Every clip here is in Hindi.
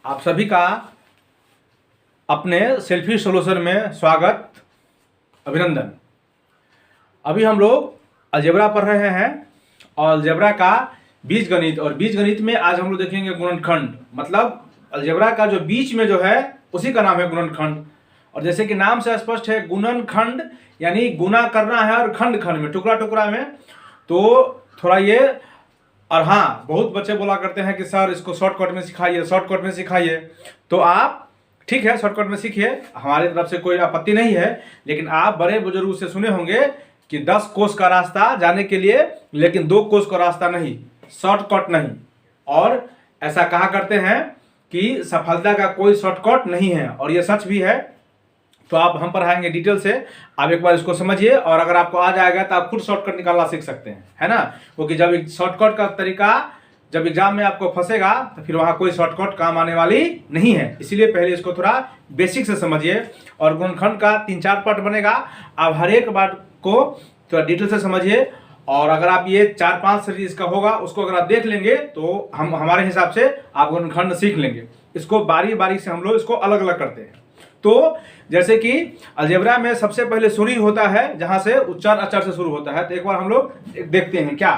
आप सभी का अपने सेल्फी सॉल्यूशन में स्वागत, अभिनंदन। अभी हम लोग अलजेब्रा पढ़ रहे हैं और अलजेब्रा का बीजगणित, और बीजगणित में आज हम लोग देखेंगे गुणनखंड। मतलब अलजेब्रा का जो बीच में जो है उसी का नाम है गुणनखंड। और जैसे कि नाम से स्पष्ट है, गुणनखंड यानी गुना करना है और खंड खंड में, टुकड़ा टुकड़ा में। तो थोड़ा ये, और हाँ, बहुत बच्चे बोला करते हैं कि सर इसको शॉर्टकट में सिखाइए, शॉर्टकट में सिखाइए। तो आप ठीक है, शॉर्टकट में सीखिए, हमारी तरफ से कोई आपत्ति नहीं है। लेकिन आप बड़े बुजुर्ग से सुने होंगे कि 10 कोस का रास्ता जाने के लिए, लेकिन 2 कोस का रास्ता नहीं, शॉर्टकट नहीं। और ऐसा कहा करते हैं कि सफलता का कोई शॉर्टकट नहीं है, और ये सच भी है। तो आप हम पढ़ाएंगे डिटेल से, आप एक बार इसको समझिए, और अगर आपको आ जाएगा तो आप खुद शॉर्टकट निकालना सीख सकते हैं, है ना। क्योंकि जब शॉर्टकट का तरीका जब एग्जाम में आपको फंसेगा तो फिर वहाँ कोई शॉर्टकट काम आने वाली नहीं है। इसीलिए पहले इसको थोड़ा बेसिक से समझिए। और गुणनखंड का 3-4 पार्ट बनेगा, आप हर एक बात को थोड़ा डिटेल से समझिए। और अगर आप ये 4-5 सीरीज का होगा उसको अगर आप देख लेंगे तो हम हमारे हिसाब से आप गुणनखंड सीख लेंगे। इसको बारी बारी से हम लोग इसको अलग अलग करते हैं। तो जैसे कि अलजेब्रा में सबसे पहले शुरू होता है जहां से उच्चार अक्षर से शुरू होता है। तो एक बार हम लोग देखते हैं क्या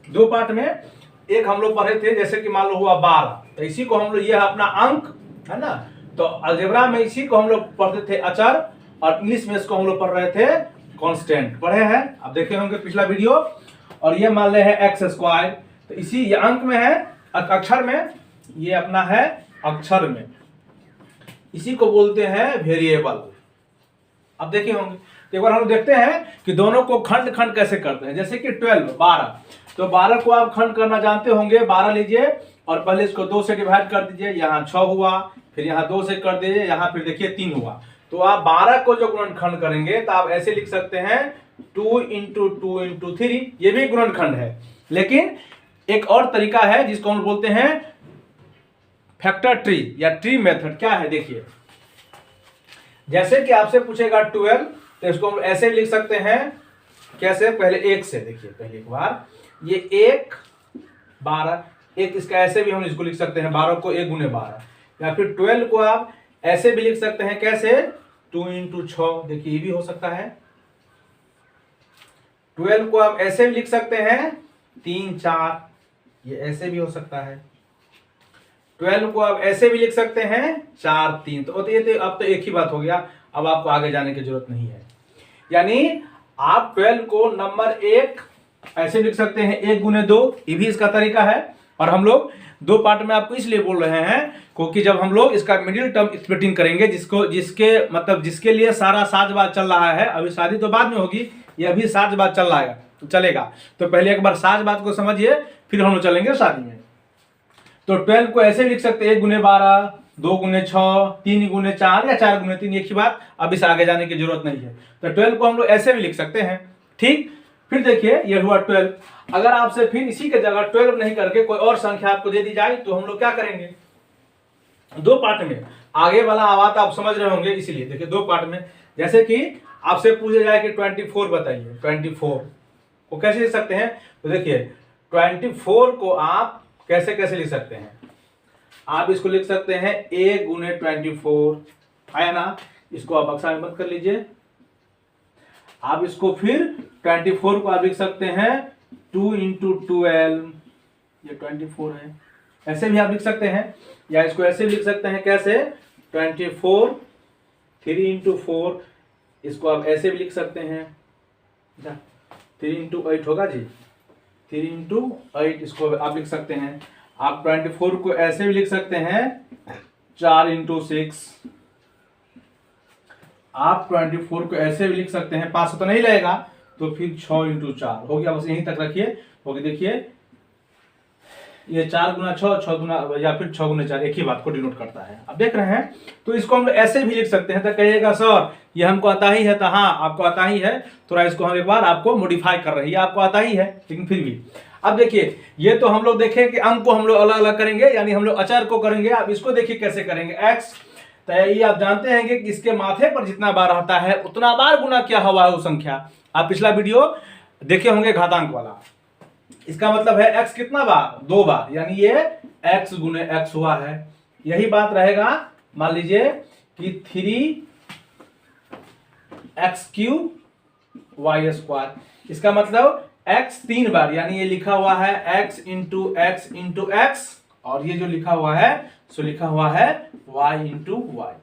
2 पार्ट में। एक हम लोग पढ़े थे, जैसे कि मान लो हुआ 12, तो इसी को हम लोग, ये अपना अंक है ना। तो अलजेब्रा में इसी को हम लोग पढ़ते थे अक्षर, और इंग्लिश में इसको हम लोग पढ़ रहे थे कांस्टेंट। पढ़े हैं, आप देखे होंगे पिछला वीडियो। और ये मान ले है x², तो इसी ये अंक में है, अक्षर में, ये अपना है अक्षर में। इसी को बोलते हैं वेरिएबल। अब देखे होंगे, तो एक बार हम देखते हैं कि दोनों को खंड खंड कैसे करते हैं। जैसे कि 12, तो 12 को आप खंड करना जानते होंगे। 12 लीजिए और पहले इसको 2 से डिवाइड कर दीजिए, यहाँ 6 हुआ, फिर यहाँ 2 से कर दीजिए, यहाँ फिर देखिए 3 हुआ। तो आप 12 को जो गुणनखंड करेंगे तो आप ऐसे लिख सकते हैं 2 × 2 × 3, ये भी गुणनखंड है। लेकिन एक और तरीका है जिसको हम बोलते हैं फैक्टर ट्री या ट्री मेथड। क्या है देखिए, जैसे कि आपसे पूछेगा 12, तो इसको हम ऐसे लिख सकते हैं। कैसे? पहले 1 से देखिए, पहले एक बार ये 1 12, एक इसका ऐसे भी हम इसको लिख सकते हैं 12 को 1 × 12, या फिर 12 को आप ऐसे भी लिख सकते हैं। कैसे? 2 × 6, देखिए ये भी हो सकता है। 12 को आप ऐसे भी लिख सकते हैं 3 4, ये ऐसे भी हो सकता है। 12 को आप ऐसे भी लिख सकते हैं 4 3। तो ये तो अब तो एक ही बात हो गया, अब आपको आगे जाने की जरूरत नहीं है। यानी आप 12 को नंबर 1 ऐसे लिख सकते हैं 1 × 2, ये भी इसका तरीका है। और हम लोग 2 पार्ट में आपको इसलिए बोल रहे हैं क्योंकि जब हम लोग इसका मिडिल टर्म स्प्लिटिंग करेंगे, जिसके लिए सारा साजबाज चल रहा है, अभी शादी तो बाद में होगी, ये अभी साजबाज चल रहा है तो चलेगा। तो पहले एक बार साजबाज को समझिए, फिर हम लोग चलेंगे शादी में। तो 12 को ऐसे लिख सकते हैं 1 × 12, 2 × 6, 3 × 4 या 4 × 3, एक ही बात, अब इसे आगे जाने की जरूरत नहीं है। तो 12 को हम लोग ऐसे भी लिख सकते हैं। ठीक, फिर देखिए ये हुआ 12। अगर आपसे फिर इसी के जगह 12 नहीं करके कोई और संख्या आपको दे दी जाए तो हम लोग क्या करेंगे? 2 पार्ट में, आगे वाला आवाज आप समझ रहे होंगे, इसीलिए देखिए 2 पार्ट में। जैसे कि आपसे पूछा जाए कि 24 बताइए, 24 को कैसे लिख सकते हैं? तो देखिए 24 को आप कैसे कैसे लिख सकते हैं? आप इसको लिख सकते हैं a × 24, है ना। इसको आप बक्सा में बंद कर लीजिए। आप इसको फिर 24 को आप लिख सकते हैं 2 × 12, ये 24 है, ऐसे भी आप लिख सकते हैं। या इसको ऐसे भी लिख सकते हैं, कैसे? 24 3 × 4, इसको आप ऐसे भी लिख सकते हैं। 3 × 8 होगा जी, 3 × 8, इसको आप लिख सकते हैं। आप 24 को ऐसे भी लिख सकते हैं 4 × 6, आप 24 को ऐसे भी लिख सकते हैं, 500 तो नहीं लगेगा, तो फिर 6 × 4 हो गया। बस यहीं तक रखिए। क्योंकि देखिए ये 4 × 6, 6 गुना, या फिर 6 × 4 एक ही बात को डिनोट करता है। अब देख रहे हैं, तो इसको हम ऐसे भी लिख सकते हैं। तो कहिएगा सर ये हमको आता ही है, तो हाँ आपको आता ही है, थोड़ा इसको हम एक बार आपको मॉडिफाई कर रहे हैं, आपको आता ही है लेकिन फिर भी। अब देखिए ये तो हम लोग देखें कि अंक को हम लोग अलग अलग करेंगे, यानी हम लोग अचर को करेंगे। अब इसको देखिए कैसे करेंगे। x, तो ये आप जानते हैं कि इसके माथे पर जितना बार आता है उतना बार गुना क्या हुआ है वो संख्या। आप पिछला वीडियो देखे होंगे घातांक वाला। इसका मतलब है x कितना बार? 2 बार, यानी ये x गुने x हुआ है। यही बात रहेगा, मान लीजिए कि 3x³ y²। इसका मतलब x 3 बार, यानी ये लिखा हुआ है x into x into x, और ये जो लिखा हुआ है सो लिखा हुआ है y इंटू वाई।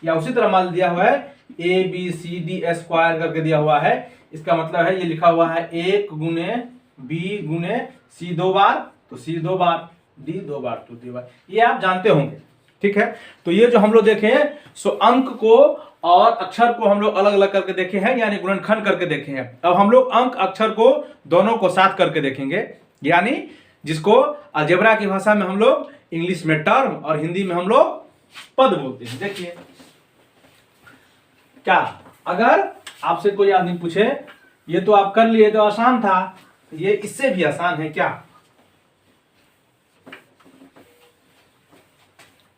या उसी तरह मान दिया हुआ है ABCD² करके दिया हुआ है। इसका मतलब है ये लिखा हुआ है 1 गुने b गुने c 2 बार, तो c 2 बार, d 2 बार, तो 2 बार। ये आप जानते होंगे, ठीक है। तो ये जो हम लोग देखे हैं सो अंक को और अक्षर को हम लोग अलग अलग करके देखे हैं, यानी गुणनखंड करके देखे हैं। अब हम लोग अंक अक्षर को दोनों को साथ करके देखेंगे, यानी जिसको अलजेब्रा की भाषा में हम लोग इंग्लिश में टर्म और हिंदी में हम लोग पद बोलते हैं। देखिए क्या, अगर आपसे कोई आदमी पूछे ये तो आप कर लिए तो आसान था, ये इससे भी आसान है क्या?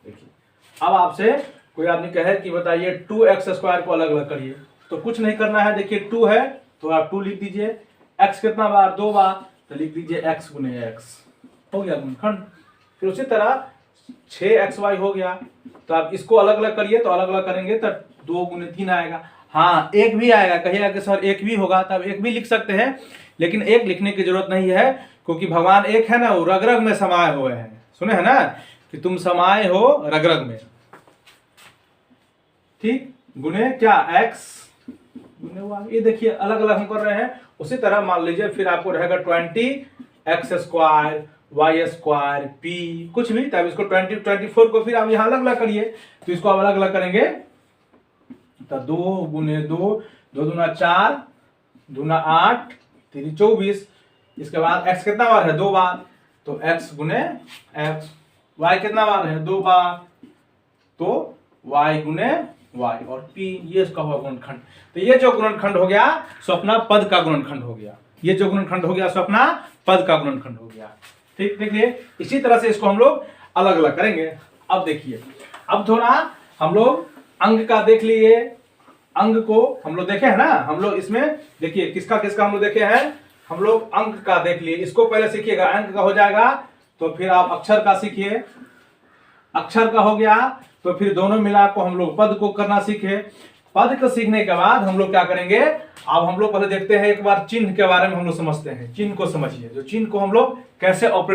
देखिए अब आपसे कोई आदमी कहे कि बताइए 2x² को अलग अलग करिए, तो कुछ नहीं करना है। देखिए 2 है तो आप 2 लिख दीजिए, x कितना बार, 2 बार, तो लिख दीजिए x गुने x, हो गया गुणनखंड। फिर उसी तरह 6xy हो गया, तो आप इसको अलग अलग करिए, तो अलग अलग करेंगे तो 2 गुने 3 आएगा। हाँ एक भी आएगा, कहिएगा कि सर एक भी होगा, तब एक भी लिख सकते हैं, लेकिन एक लिखने की जरूरत नहीं है, क्योंकि भगवान एक है ना, वो रग रग में समाये हुए हैं। सुने हैं ना कि तुम समाये हो रग रग में, ठीक, गुने क्या x गुने हुआ। ये देखिए अलग अलग हम कर रहे हैं। उसी तरह मान लीजिए फिर आपको रहेगा 20x² y² p कुछ भी, तब इसको 24 को फिर आप यहाँ अलग अलग करिए, तो इसको आप अलग अलग करेंगे तो 2 गुने 2, 2 दूना 4, दूना 8, 3 24। इसके बाद x कितना बार है, 2 बार, तो x गुने x। y कितना बार है, 2 बार, तो y गुने y, और p ये इसका हुआ गुणनखंड। तो ये जो गुणनखंड हो गया सो अपना पद का गुणनखंड हो गया, ये जो गुणनखंड हो गया सो अपना पद का गुणनखंड हो गया। ठीक, देखिए इसी तरह से इसको हम लोग अलग अलग करेंगे। अब देखिए, अब थोड़ा हम लोग अंग का देख लिए, अंग को हम लोग देखे हैं ना, हम लोग इसमें देखिए किसका किसका हम लोग देखे हैं, हम लोग अंक का देख लिए। इसको पहले सीखिएगा, अंक का हो जाएगा तो फिर आप अक्षर का सीखिए, अक्षर का हो गया तो फिर दोनों मिला को हम लोग पद को करना सीखे। पद को सीखने के बाद हम लोग क्या करेंगे, अब हम लोग पहले देखते हैं एक बार चिन्ह के बारे में हम लोग समझते हैं। चिन्ह को समझिए, जो चिन्ह को हम लोग कैसे ऑपरेट